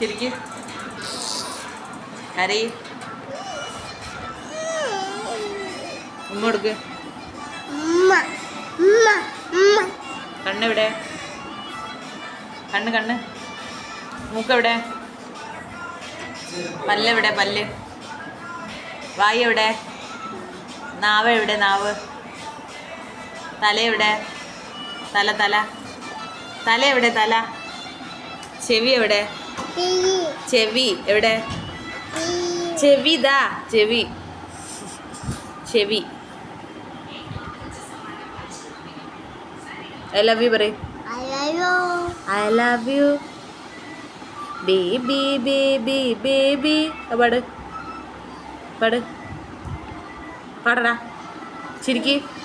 ചിരിക്ക്. കരയ്. ഉമ്മ കൊടുക്ക്. കണ്ണെവിടെ? കണ്ണ്. മൂക്കെവിടെ? പല്ലെവിടെ? പല്ല്. വായ എവിടെ? നാവ് എവിടെ? നാവ്. തല എവിടെ? തല എവിടെ? തല. ചെവി എവിടെ? ചെവി എവിടെ? ചെവിതാ. ചെവി. ഐ ലവ് യു പറയ്. I love you baby baby baby. പാടടാ. ചിരിക്ക്.